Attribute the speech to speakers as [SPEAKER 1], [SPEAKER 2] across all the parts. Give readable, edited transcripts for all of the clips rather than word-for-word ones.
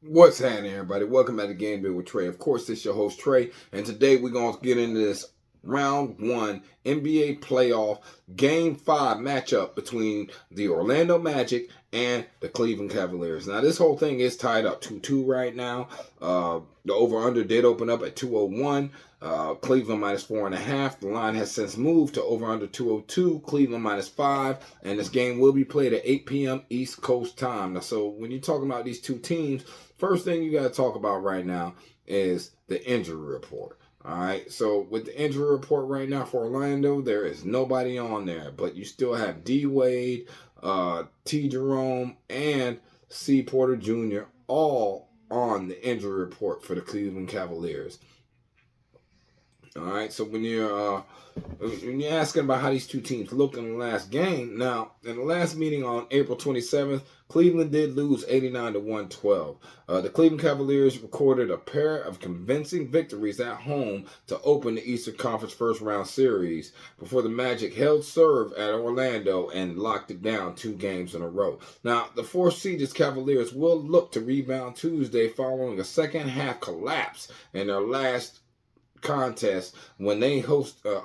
[SPEAKER 1] What's happening, everybody? Welcome back to Gameday with Trey. Of course, this is your host, Trey, and today we're going to get into this round one NBA playoff game 5 matchup between the Orlando Magic and the Cleveland Cavaliers. Now, this whole thing is tied up 2-2 right now. The over-under did open up at 201. Cleveland minus 4.5. The line has since moved to over under 202. Cleveland minus 5. And this game will be played at 8 p.m. East Coast time. Now, so when you're talking about these two teams, first thing you got to talk about right now is the injury report. All right, so with the injury report right now for Orlando, there is nobody on there, but you still have D Wade, T Jerome, and C Porter Jr. all on the injury report for the Cleveland Cavaliers. All right, so when you're asking about how these two teams look in the last game, now in the last meeting on April 27th, Cleveland did lose 89 to 112. The Cleveland Cavaliers recorded a pair of convincing victories at home to open the Eastern Conference first round series before the Magic held serve at Orlando and locked it down 2 games in a row. Now, the 4th-seeded Cavaliers will look to rebound Tuesday following a second half collapse in their last contest when they host the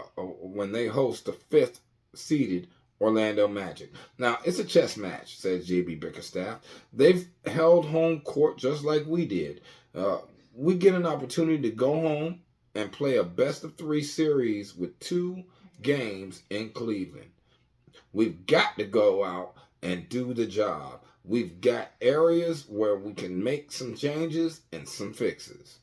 [SPEAKER 1] 5th seeded Orlando Magic. Now, it's a chess match, says JB Bickerstaff. They've held home court just like we did. We get an opportunity to go home and play a best of 3 series with 2 games in Cleveland. We've got to go out and do the job. We've got areas where we can make some changes and some fixes.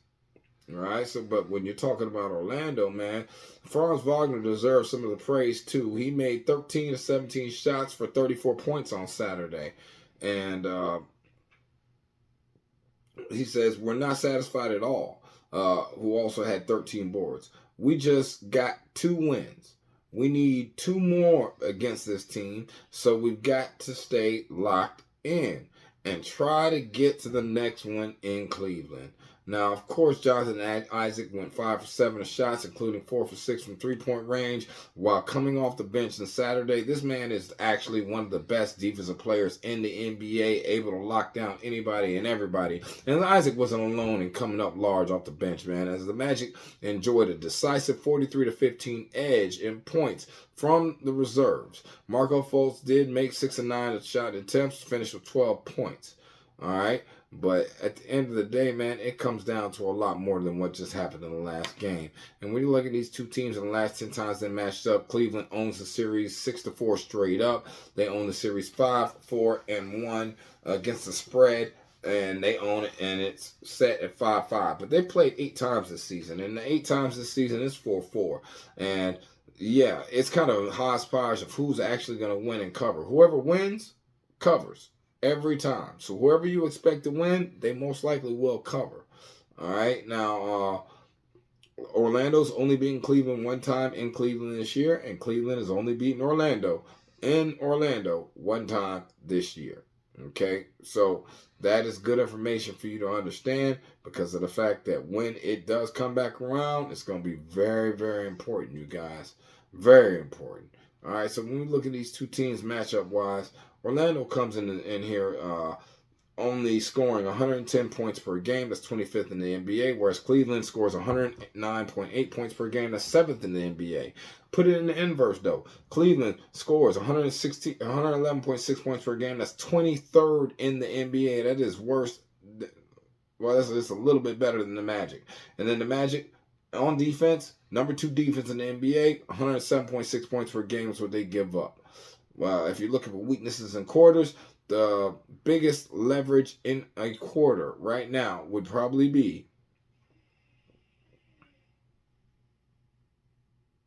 [SPEAKER 1] All right, so but when you're talking about Orlando, man, Franz Wagner deserves some of the praise too. He made 13 to 17 shots for 34 points on Saturday, and he says we're not satisfied at all. Who also had 13 boards. We just got 2 wins. We need 2 more against this team, so we've got to stay locked in and try to get to the next one in Cleveland. Now, of course, Jonathan Isaac went 5 for 7 shots, including 4 for 6 from three-point range, while coming off the bench on Saturday. This man is actually one of the best defensive players in the NBA, able to lock down anybody and everybody. And Isaac wasn't alone in coming up large off the bench, man, as the Magic enjoyed a decisive 43-15 edge in points from the reserves. Marco Fultz did make 6 of 9 shot attempts, finished with 12 points. All right. But at the end of the day, man, it comes down to a lot more than what just happened in the last game. And when you look at these two teams in the last 10 times they matched up, Cleveland owns the series 6-4 straight up. They own the series 5-4-1 against the spread. And they own it, and it's set at 5-5. But they played 8 times this season. And the 8 times this season is 4-4. And yeah, it's kind of hodgepodge of who's actually going to win and cover. Whoever wins, covers. Every time. So whoever you expect to win, they most likely will cover. All right. Now, Orlando's only beaten Cleveland 1 time in Cleveland this year, and Cleveland has only beaten Orlando in Orlando 1 time this year. Okay. So that is good information for you to understand because of the fact that when it does come back around, it's going to be very, very important, you guys. Very important. All right. So when we look at these two teams matchup wise, Orlando comes in here only scoring 110 points per game. That's 25th in the NBA, whereas Cleveland scores 109.8 points per game. That's 7th in the NBA. Put it in the inverse, though. Cleveland scores 111.6 points per game. That's 23rd in the NBA. That is worse. Well, that's a little bit better than the Magic. And then the Magic, on defense, number 2 defense in the NBA, 107.6 points per game is what they give up. Well, if you're looking for weaknesses in quarters, the biggest leverage in a quarter right now would probably be,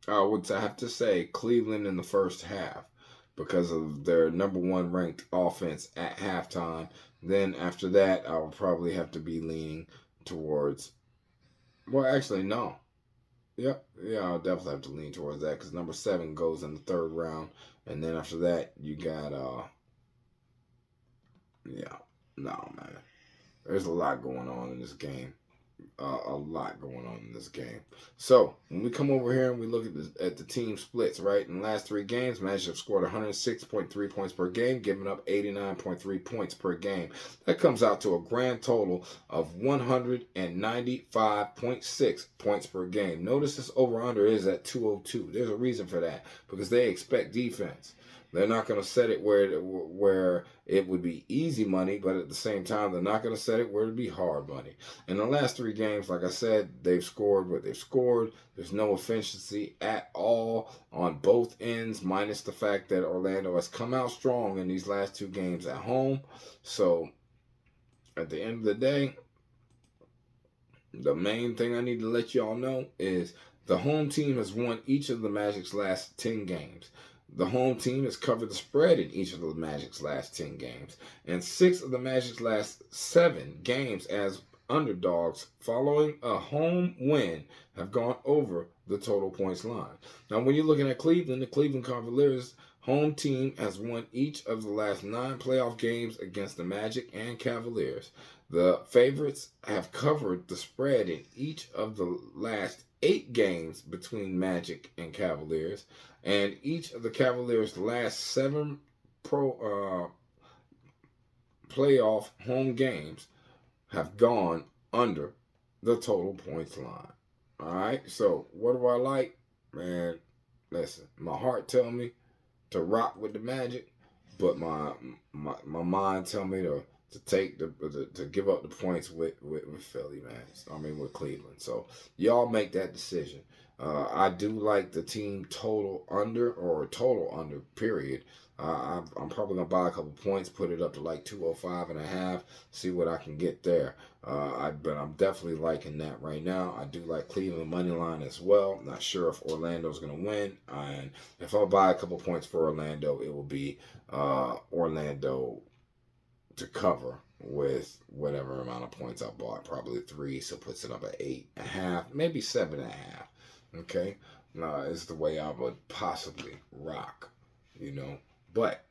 [SPEAKER 1] I would have to say, Cleveland in the first half because of their number 1 ranked offense at halftime. Then after that, I would probably have to be leaning towards, well, actually, no. Yeah, I'll definitely have to lean towards that because number 7 goes in the 3rd round. And then after that, you got, yeah, no, man. There's a lot going on in this game. a lot going on in this game. So when we come over here and we look at the team splits, right? In the last 3 games, Magic have scored 106.3 points per game, giving up 89.3 points per game. That comes out to a grand total of 195.6 points per game. Notice this over-under is at 202. There's a reason for that, because they expect defense. They're not going to set it where it would be easy money, but at the same time, they're not going to set it where it would be hard money. In the last 3 games, like I said, they've scored what they've scored. There's no efficiency at all on both ends, minus the fact that Orlando has come out strong in these last 2 games at home. So at the end of the day, the main thing I need to let y'all know is the home team has won each of the Magic's last 10 games. The home team has covered the spread in each of the Magic's last 10 games. And 6 of the Magic's last 7 games as underdogs following a home win have gone over the total points line. Now, when you're looking at Cleveland, the Cleveland Cavaliers home team has won each of the last 9 playoff games against the Magic and Cavaliers. The favorites have covered the spread in each of the last 8 games between Magic and Cavaliers, and each of the Cavaliers' last 7 playoff home games have gone under the total points line. All right, so what do I like? Man, listen, my heart tell me to rock with the Magic, but my mind tell me to give up the points with Philly, man. I mean, with Cleveland. So y'all make that decision. I do like the team total under, or total under, period. I'm probably going to buy a couple points, put it up to like 205.5, see what I can get there. But I'm definitely liking that right now. I do like Cleveland money line as well. Not sure if Orlando's going to win. And if I buy a couple points for Orlando, it will be Orlando to cover with whatever amount of points I bought. Probably 3, so puts it up at 8.5, maybe 7.5. Okay, it's the way I would possibly rock, But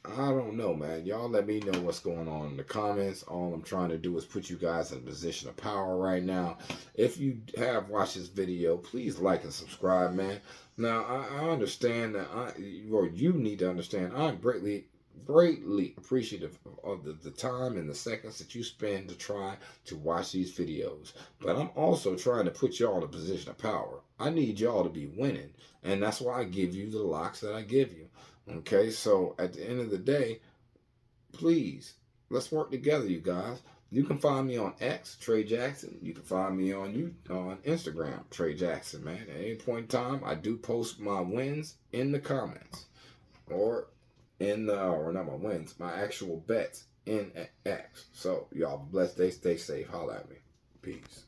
[SPEAKER 1] I don't know, man. Y'all let me know what's going on in the comments. All I'm trying to do is put you guys in a position of power right now. If you have watched this video, please like and subscribe, man. Now, I understand that you need to understand, I'm greatly appreciative of the time and the seconds that you spend to try to watch these videos. But I'm also trying to put y'all in a position of power. I need y'all to be winning, and that's why I give you the locks that I give you. Okay, so at the end of the day, please, let's work together, you guys. You can find me on X, Trey Jackson. You can find me on Instagram, Trey Jackson, man. At any point in time, I do post my wins in the comments, or not my wins, my actual bets in X. So y'all blessed day, stay safe. Holla at me. Peace.